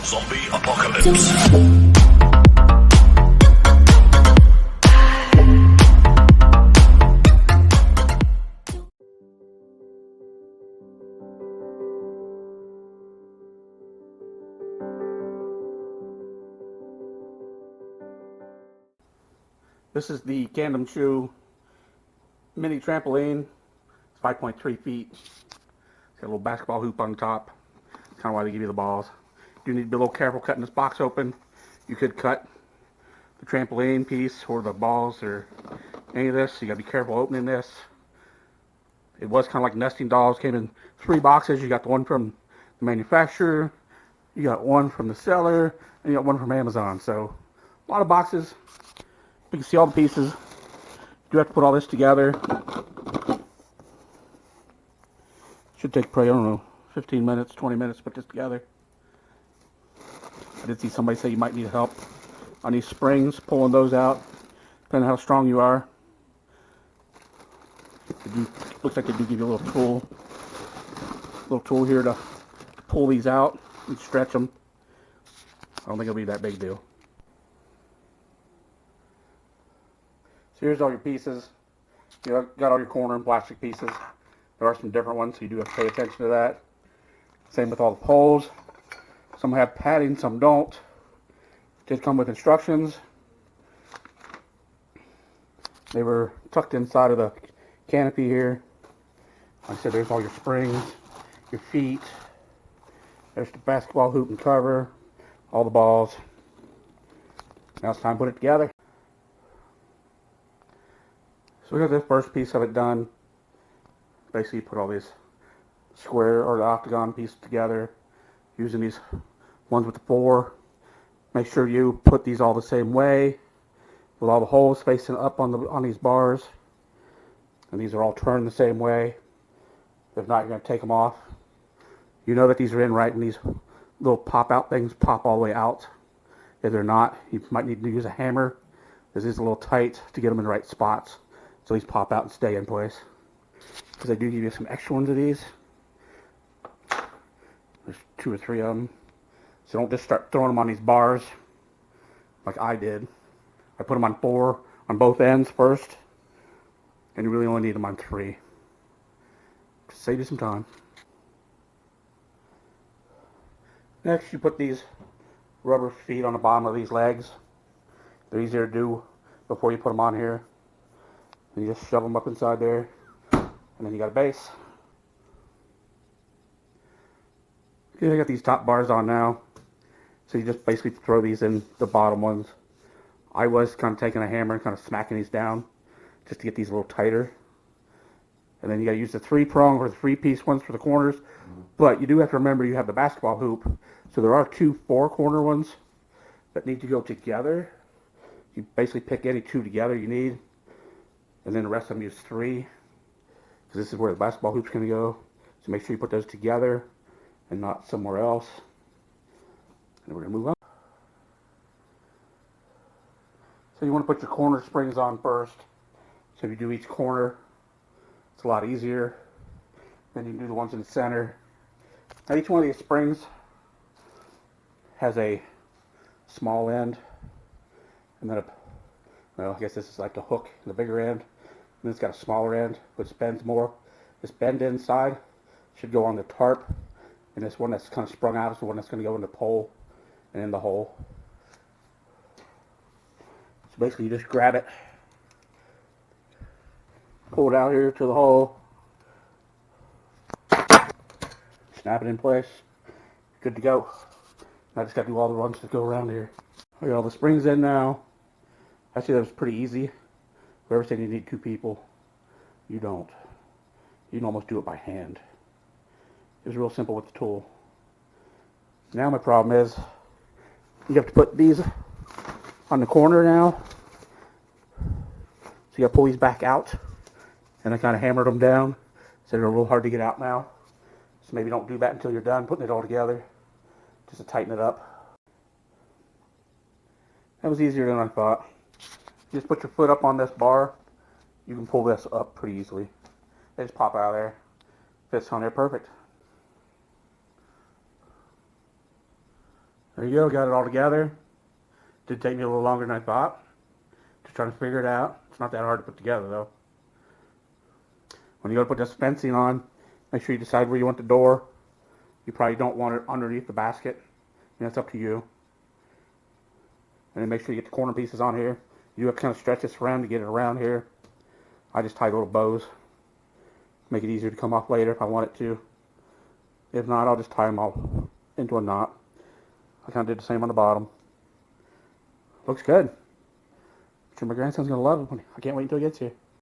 Zombie apocalypse. This is the Kamdhenu mini trampoline. It's 5.3 feet. It's got a little basketball hoop on top. Kind of why they give you the balls. You need to be a little careful cutting this box open. You could cut the trampoline piece or the balls or any of this. So you gotta be careful opening this. It was kind of like nesting dolls. Came in 3 boxes. You got the one from the manufacturer, you got one from the seller, and you got one from Amazon. So a lot of boxes. You can see all the pieces. You do have to put all this together. Should take probably, I don't know, 15 minutes, 20 minutes to put this together. I did see somebody say you might need help on these springs, pulling those out, depending on how strong you are. Looks like they do give you a little tool here to pull these out and stretch them. I don't think it'll be that big a deal. So here's all your pieces. You got all your corner and plastic pieces. There are some different ones, so you do have to pay attention to that. Same with all the poles. Some have padding, some don't. Did come with instructions. They were tucked inside of the canopy here. Like I said, there's all your springs, your feet. There's the basketball hoop and cover, all the balls. Now it's time to put it together. So we got this first piece of it done. Basically put all these square or the octagon pieces together using these ones with the 4. Make sure you put these all the same way with all the holes facing up on these bars, and these are all turned the same way. If not, you're going to take them off. You know that these are in right, and these little pop out things pop all the way out. If they're not, you might need to use a hammer, because these are a little tight to get them in the right spots. So these pop out and stay in place. Because they do give you some extra ones of these. There's 2 or 3 of them. So don't just start throwing them on these bars like I did. I put them on 4 on both ends first. And you really only need them on 3. To save you some time. Next you put these rubber feet on the bottom of these legs. They're easier to do before you put them on here. And you just shove them up inside there, and then you got a base. Okay, I got these top bars on now, so you just basically throw these in the bottom ones. I was kind of taking a hammer and kind of smacking these down just to get these a little tighter. And then you got to use the 3-prong or the 3-piece ones for the corners. But you do have to remember you have the basketball hoop, so there are 2 4-corner ones that need to go together. You basically pick any 2 together you need. And then the rest of them use 3, because this is where the basketball hoop's going to go. So make sure you put those together and not somewhere else. And we're going to move on. So you want to put your corner springs on first. So if you do each corner, it's a lot easier. Then you can do the ones in the center. Now each one of these springs has a small end, and then well, I guess this is like the hook, the bigger end. And it's got a smaller end, which bends more. This bend inside should go on the tarp, and this one that's kind of sprung out is the one that's going to go in the pole and in the hole. So basically you just grab it, pull it out here to the hole, snap it in place, good to go. Now I just got to do all the runs that go around here. I got all the springs in now. Actually, that was pretty easy. Whoever said you need 2 people, you don't. You can almost do it by hand. It was real simple with the tool. Now my problem is, you have to put these on the corner now. So you got to pull these back out. And I kind of hammered them down. So they're real hard to get out now. So maybe don't do that until you're done putting it all together. Just to tighten it up. That was easier than I thought. You just put your foot up on this bar, you can pull this up pretty easily. They just pop out of there. Fits on there perfect. There you go, got it all together. Did take me a little longer than I thought. Just trying to figure it out. It's not that hard to put together though. When you go to put this fencing on, make sure you decide where you want the door. You probably don't want it underneath the basket. That's up to you. And then make sure you get the corner pieces on here. You have to kind of stretch this around to get it around here. I just tie little bows. Make it easier to come off later if I want it to. If not, I'll just tie them all into a knot. I kind of did the same on the bottom. Looks good. I'm sure my grandson's going to love it. I can't wait until he gets here.